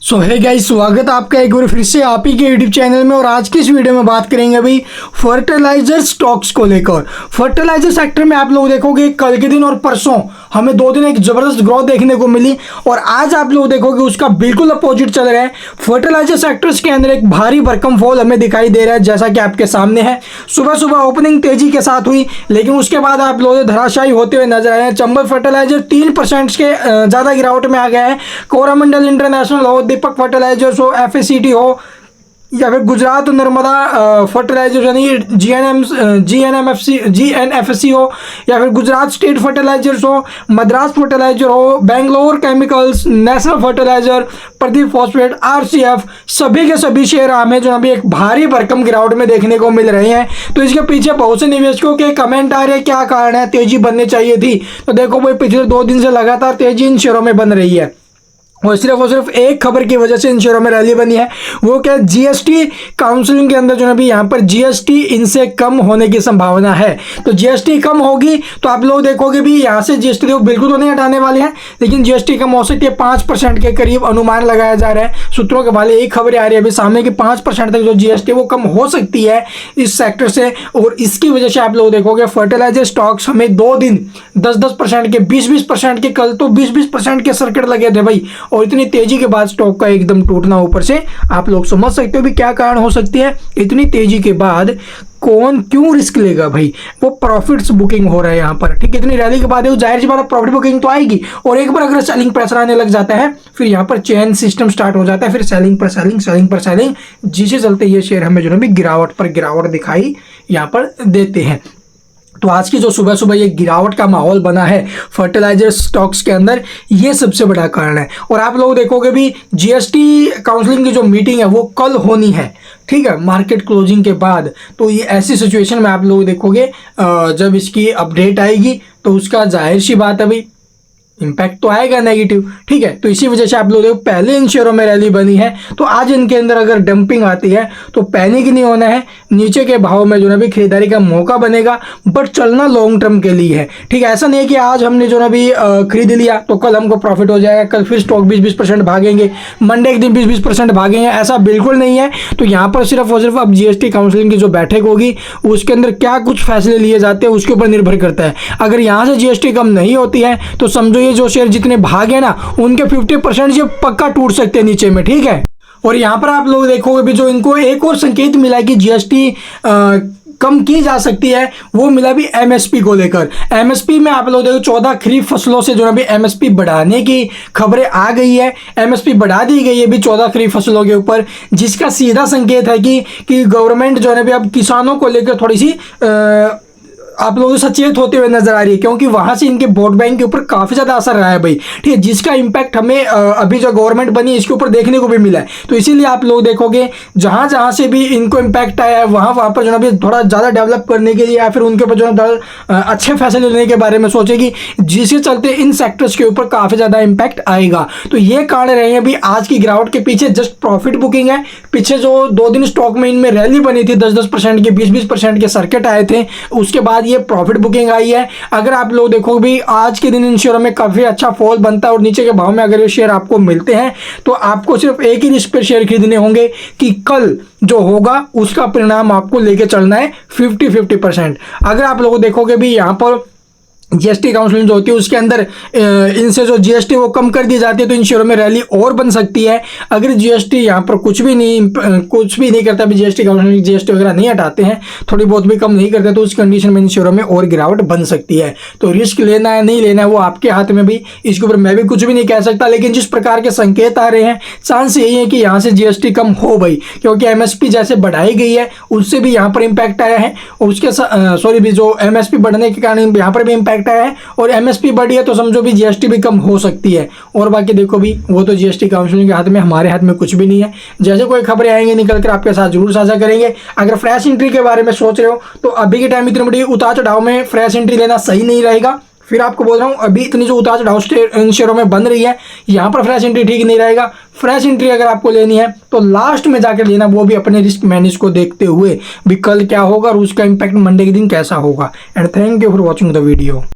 सो है गाइस, स्वागत है आपका एक बार फिर से आप ही के यूट्यूब चैनल में। और आज की इस वीडियो में बात करेंगे भाई फर्टिलाइजर स्टॉक्स को लेकर। फर्टिलाइजर सेक्टर में आप लोग देखोगे कल के दिन और परसों हमें 2 दिन एक जबरदस्त ग्रोथ देखने को मिली और आज आप लोग देखोगे उसका बिल्कुल अपोजिट चल रहा है। फर्टिलाइजर सेक्टर्स के अंदर एक भारी भरकम फॉल हमें दिखाई दे रहा है, जैसा कि आपके सामने है। सुबह सुबह ओपनिंग तेजी के साथ हुई, लेकिन उसके बाद आप लोग धराशायी होते हुए नजर आए हैं। चंबल फर्टिलाइजर 3% के ज्यादा गिरावट में आ गया है। कोरामंडल इंटरनेशनल हो, दीपक फर्टिलाइजर्स हो, एफएससीटी हो या फिर गुजरात नर्मदा फर्टिलाइजर्स यानी जीएनएफसी हो या फिर गुजरात स्टेट फर्टिलाइजर्स हो, मद्रास फर्टिलाइजर हो, Bangalore chemicals, national fertiliser, Paradeep phosphate, RCF, सभी के सभी शेयर हमें जो अभी एक भारी भरकम गिरावट में देखने को मिल रहे हैं। तो इसके पीछे बहुत से निवेशकों के कमेंट आ रहे हैं, क्या कारण है, तेजी बननी चाहिए थी। तो देखो भाई, पिछले 2 दिन से लगातार तेजी इन शेयरों में बन रही है और सिर्फ एक खबर की वजह से इन शेयरों में रैली बनी है। वो क्या, जीएसटी काउंसिलिंग के अंदर जो है यहाँ पर जीएसटी इनसे कम होने की संभावना है। तो जीएसटी कम होगी तो आप लोग देखोगे भी यहाँ से जीएसटी तो बिल्कुल तो नहीं हटाने वाले हैं, लेकिन जीएसटी कम हो सकती है। 5% के करीब अनुमान लगाया जा रहा है। सूत्रों के वाले एक खबर आ रही है अभी सामने की 5% तक जो जीएसटी वो कम हो सकती है इस सेक्टर से। और इसकी वजह से आप लोग देखोगे फर्टिलाइजर स्टॉक्स हमें 2 दिन 10% के 20% के, कल तो 20% के सर्किट लगे थे भाई। और इतनी तेजी के बाद स्टॉक का एकदम टूटना ऊपर से, आप लोग समझ सकते हो भी क्या कारण हो सकती है। इतनी तेजी के बाद कौन क्यों रिस्क लेगा भाई, वो प्रॉफिट्स बुकिंग हो रहा है यहाँ पर, ठीक है। इतनी रैली के बाद वो जाहिर सी बात है प्रॉफिट बुकिंग तो आएगी। और एक बार अगर सेलिंग प्रेशर आने लग जाता है फिर यहाँ पर चेन सिस्टम स्टार्ट हो जाता है, फिर सेलिंग पर सेलिंग, सेलिंग पर सेलिंग, जिससे चलते ये शेयर हमें जो है गिरावट पर गिरावट दिखाई यहाँ पर देते हैं। तो आज की जो सुबह सुबह ये गिरावट का माहौल बना है फर्टिलाइजर स्टॉक्स के अंदर, ये सबसे बड़ा कारण है। और आप लोग देखोगे भी जीएसटी काउंसलिंग की जो मीटिंग है वो कल होनी है, ठीक है, मार्केट क्लोजिंग के बाद। तो ये ऐसी सिचुएशन में आप लोग देखोगे जब इसकी अपडेट आएगी तो उसका जाहिर सी बात है भाई इम्पैक्ट तो आएगा नेगेटिव, ठीक है। तो इसी वजह से आप लोग देखो पहले इन शेयरों में रैली बनी है, तो आज इनके अंदर अगर डंपिंग आती है तो पैनिक नहीं होना है। नीचे के भाव में जो है भी खरीदारी का मौका बनेगा, बट चलना लॉन्ग टर्म के लिए है, ठीक है। ऐसा नहीं है कि आज हमने जो है भी खरीद लिया तो कल हमको प्रॉफिट हो जाएगा, कल फिर स्टॉक 20% भागेंगे, मंडे के दिन 20% भागेंगे, ऐसा बिल्कुल नहीं है। तो यहाँ पर सिर्फ और सिर्फ अब जीएसटी काउंसिलिंग की जो बैठक होगी उसके अंदर क्या कुछ फैसले लिए जाते हैं उसके ऊपर निर्भर करता है। अगर यहाँ से जीएसटी कम नहीं होती है तो समझो ये जो शेयर जितने भागे ना उनके 50% ये पक्का टूट सकते हैं नीचे में, ठीक है। और यहाँ पर आप लोग देखोगे भी जो इनको एक और संकेत मिला कि जीएसटी कम की जा सकती है, वो मिला भी एमएसपी को लेकर। एमएसपी में आप लोग देखो 14 खरीफ फसलों से जो है भी एमएसपी बढ़ाने की खबरें आ गई है। एमएसपी बढ़ा दी गई है भी 14 खरीफ फसलों के ऊपर, जिसका सीधा संकेत है कि गवर्नमेंट जो है भी अब किसानों को लेकर थोड़ी सी आप लोग सचेत होते हुए नजर आ रही है, क्योंकि वहां से इनके वोट बैंक के ऊपर काफी ज्यादा असर रहा है भाई, ठीक है, जिसका इंपैक्ट हमें अभी जो गवर्नमेंट बनी इसके ऊपर देखने को भी मिला है। तो इसीलिए आप लोग देखोगे जहां जहां से भी इनको इंपैक्ट आया है वहां पर जो है थोड़ा ज्यादा डेवलप करने के लिए या फिर उनके ऊपर जो है अच्छे फैसले लेने के बारे में सोचेगी, जिसके चलते इन सेक्टर्स के ऊपर काफी ज्यादा इंपैक्ट आएगा। तो ये कारण रहे हैं अभी आज की गिरावट के पीछे जस्ट प्रॉफिट बुकिंग है। पीछे जो 2 दिन स्टॉक में इनमें रैली बनी थी 10% के 20% के सर्किट आए थे, उसके बाद ये प्रॉफिट बुकिंग आई है। अगर आप लोग देखो भी आज के दिन इन शेयरों में काफी अच्छा फॉल बनता है और नीचे के भाव में अगर ये शेयर आपको मिलते हैं तो आपको सिर्फ एक ही रिस्क पे शेयर खरीदने होंगे कि कल जो होगा उसका परिणाम आपको लेके चलना है 50-50%। अगर आप लोग देखोगे भी यहाँ पर जीएसटी काउंसिलिंग जो होती है उसके अंदर इनसे जो जीएसटी वो कम कर दी जाती है तो इन शेयरों में रैली और बन सकती है। अगर जीएसटी यहाँ पर कुछ भी नहीं करता, भी जीएसटी काउंसिलिंग जीएसटी वगैरह नहीं हटाते हैं, थोड़ी बहुत भी कम नहीं करते, तो उस कंडीशन में इन शेयरों में और गिरावट बन सकती है। तो रिस्क लेना है नहीं लेना है वो आपके हाथ में भी, इसके ऊपर मैं भी कुछ भी नहीं कह सकता। लेकिन जिस प्रकार के संकेत आ रहे हैं चांस यही है कि यहाँ से जीएसटी कम हो भाई, क्योंकि एमएसपी जैसे बढ़ाई गई है उससे भी यहाँ पर इम्पैक्ट आया है और उसके भी जो एमएसपी बढ़ने के कारण यहाँ पर भी इम्पैक्ट है और एमएसपी बढ़ी है तो समझो भी जीएसटी भी कम हो सकती है। और बाकी देखो भी वो तो जीएसटी काउंसिलिंग के हाथ में, हमारे हाथ में कुछ भी नहीं है। जैसे कोई खबरें आएंगे निकल कर आपके साथ जरूर साझा करेंगे। अगर फ्रेश एंट्री के बारे में सोच रहे हो तो अभी के टाइम इतनी बड़ी उतार चढ़ाव में फ्रेश एंट्री लेना सही नहीं रहेगा। फिर आपको बोल रहा हूँ अभी इतनी जो उतार चढ़ाव इन शेयरों में बन रही है यहाँ पर फ्रेश एंट्री ठीक नहीं रहेगा। फ्रेश एंट्री अगर आपको लेनी है तो लास्ट में जाकर लेना, वो भी अपने रिस्क मैनेज को देखते हुए भी कल क्या होगा और उसका इंपैक्ट मंडे के दिन कैसा होगा। And thank you for watching the video.